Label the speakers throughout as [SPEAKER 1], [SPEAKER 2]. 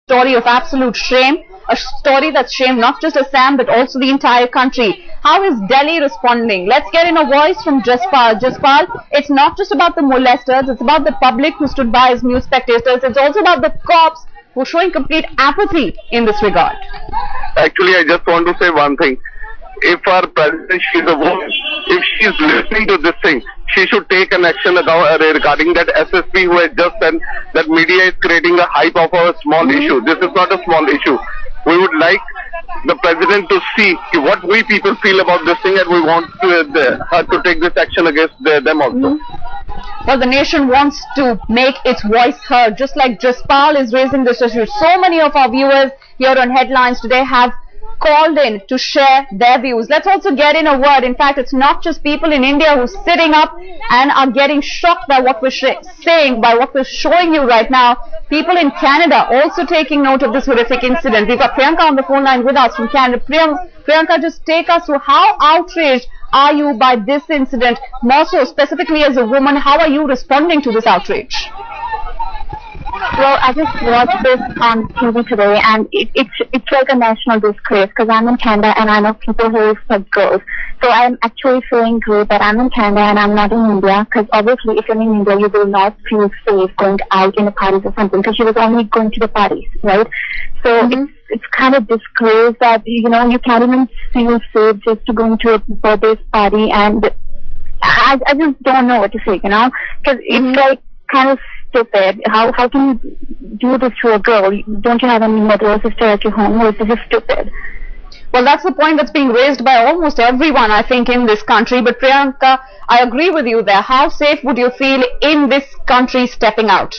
[SPEAKER 1] story of absolute shame, a story that's shamed not just Assam but also the entire country. How is Delhi responding? Let's get in a voice from Jaspal. Jaspal, it's not just about the molesters, it's about the public who stood by as mute spectators, it's also about the cops who are showing complete apathy in this regard.
[SPEAKER 2] Actually, I just want to say one thing. If our president, she's a woman, if she's listening to this thing, she should take an action regarding that SSP who has just said that media is creating a hype of a small issue. This is not a small issue. We would like the president to see what we people feel about this thing, and we want her to take this action against them also.
[SPEAKER 1] Well, the nation wants to make its voice heard, just like Jaspal is raising this issue. So many of our viewers here on Headlines today have called in to share their views. Let's also get in a word. In fact, it's not just people in India who are sitting up and are getting shocked by what we're saying, by what we're showing you right now. People in Canada also taking note of this horrific incident. We've got Priyanka on the phone line with us from Canada. Priyanka, just take us through, how outraged are you by this incident? More so, specifically as a woman, how are you responding to this outrage?
[SPEAKER 3] Well, I just watched this on TV today, and it's like a national disgrace, because I'm in Canada and I know people who respect girls. So I'm actually feeling great that I'm in Canada and I'm not in India, because obviously if you're in India, you will not feel safe going out in a parties or something, because she was only going to the parties, right? So it's kind of disgrace that, you know, you can't even feel safe just to go into a birthday party, and I just don't know what to say, you know, because it's like kind of stupid. How can you do this to a girl? Don't you have any mother or sister at your home? Well, this is stupid.
[SPEAKER 1] Well, that's the point that's being raised by almost everyone, I think, in this country. But Priyanka, I agree with you there. How safe would you feel in this country stepping out?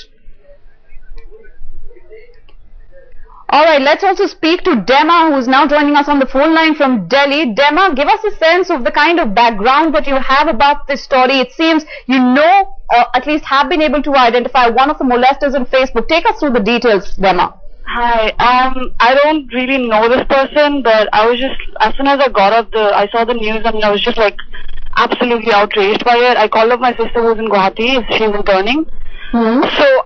[SPEAKER 1] Alright, let's also speak to Dema, who's now joining us on the phone line from Delhi. Dema, give us a sense of the kind of background that you have about this story. It seems you know, or at least have been able to identify one of the molesters on Facebook. Take us through the details, Dema.
[SPEAKER 4] Hi, I don't really know this person, but I was just, as soon as I saw the news, and I was just like absolutely outraged by it. I called up my sister who's in Guwahati, she's interning. So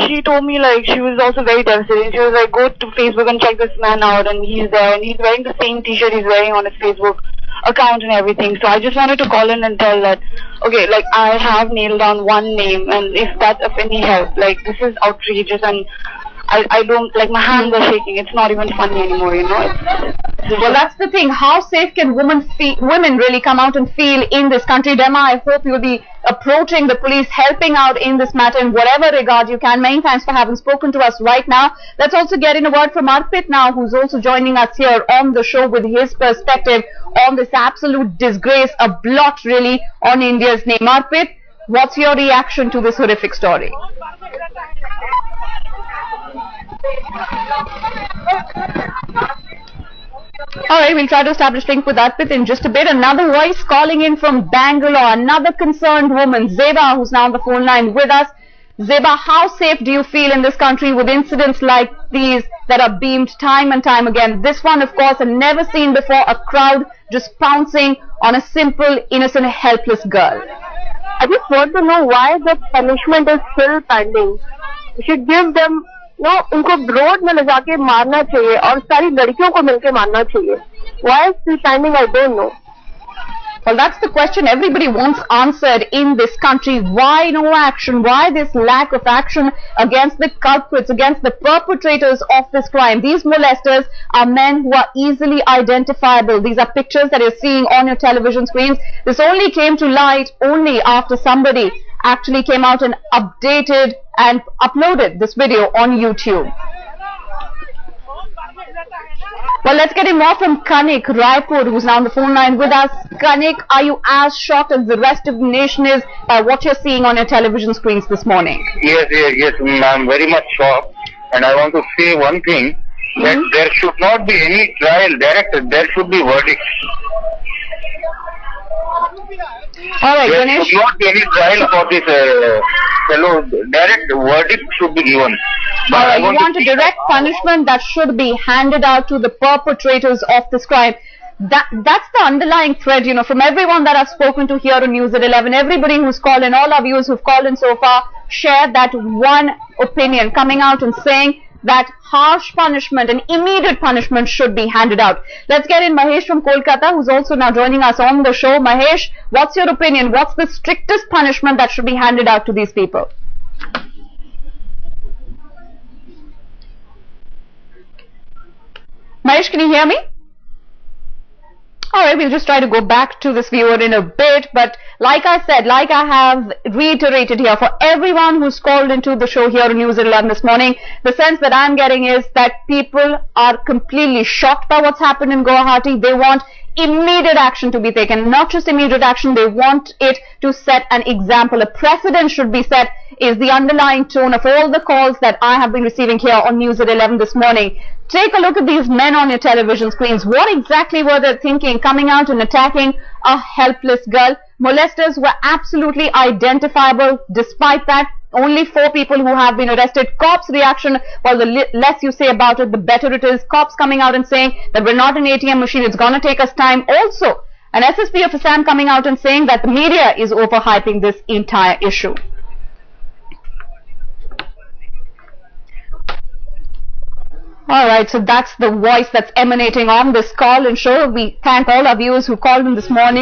[SPEAKER 4] she told me, like, she was also very devastated. She was like, go to Facebook and check this man out, and he's there, and he's wearing the same t-shirt he's wearing on his Facebook account and everything. So I just wanted to call in and tell that, okay, like, I have nailed down one name, and if that's of any help, like, this is outrageous, and I don't, like, my hands are shaking. It's not even funny anymore, you know.
[SPEAKER 1] Well, that's the thing. How safe can women really come out and feel in this country? Dema, I hope you'll be approaching the police, helping out in this matter in whatever regard you can. Many thanks for having spoken to us right now. Let's also get in a word from Arpit now, who's also joining us here on the show with his perspective on this absolute disgrace, a blot really on India's name. Arpit, what's your reaction to this horrific story? Alright, we'll try to establish link with Arpit in just a bit. Another voice calling in from Bangalore, another concerned woman, Zeba, who's now on the phone line with us. Zeba, how safe do you feel in this country with incidents like these that are beamed time and time again? This one, of course, and never seen before, a crowd just pouncing on a simple, innocent, helpless girl.
[SPEAKER 3] I just want to know why the punishment is still pending. You should give them, no, उनको road में ले जाके मारना चाहिए और सारी लड़कियों को मिलके मारना चाहिए. Why is still pending? I don't know.
[SPEAKER 1] Well, that's the question everybody wants answered in this country. Why no action? Why this lack of action against the culprits, against the perpetrators of this crime? These molesters are men who are easily identifiable. These are pictures that you're seeing on your television screens. This only came to light only after somebody actually came out and updated and uploaded this video on YouTube. Well, let's get in more from Kanik, Raipur, who's now on the phone line with us. Kanik, are you as shocked as the rest of the nation is by what you're seeing on your television screens this morning?
[SPEAKER 2] Yes, I'm very much shocked. And I want to say one thing, that there should not be any trial directed, there should be verdicts.
[SPEAKER 1] Alright,
[SPEAKER 2] there
[SPEAKER 1] Ganesh.
[SPEAKER 2] should not be any trial for this fellow. Direct verdict should be given.
[SPEAKER 1] Alright, you want a direct punishment that should be handed out to the perpetrators of this crime. That's the underlying thread, you know, from everyone that I've spoken to here on News at 11, everybody who's called in, all our viewers who've called in so far, share that one opinion, coming out and saying that harsh punishment and immediate punishment should be handed out. Let's get in Mahesh from Kolkata, who's also now joining us on the show. Mahesh, what's your opinion? What's the strictest punishment that should be handed out to these people? Mahesh, can you hear me? Alright, we'll just try to go back to this viewer in a bit, but like I said, like I have reiterated here, for everyone who's called into the show here on News at 11 this morning, the sense that I'm getting is that people are completely shocked by what's happened in Guwahati. They want immediate action to be taken, not just immediate action, they want it to set an example. A precedent should be set, is the underlying tone of all the calls that I have been receiving here on News at 11 this morning. Take a look at these men on your television screens. What exactly were they thinking, coming out and attacking a helpless girl? Molesters were absolutely identifiable. Despite that, only 4 people who have been arrested. Cops' reaction, well, the less you say about it, the better it is. Cops coming out and saying that we're not an ATM machine, it's going to take us time. Also, an SSP of Assam coming out and saying that the media is overhyping this entire issue. Alright, so that's the voice that's emanating on this call and show. We thank all our viewers who called in this morning.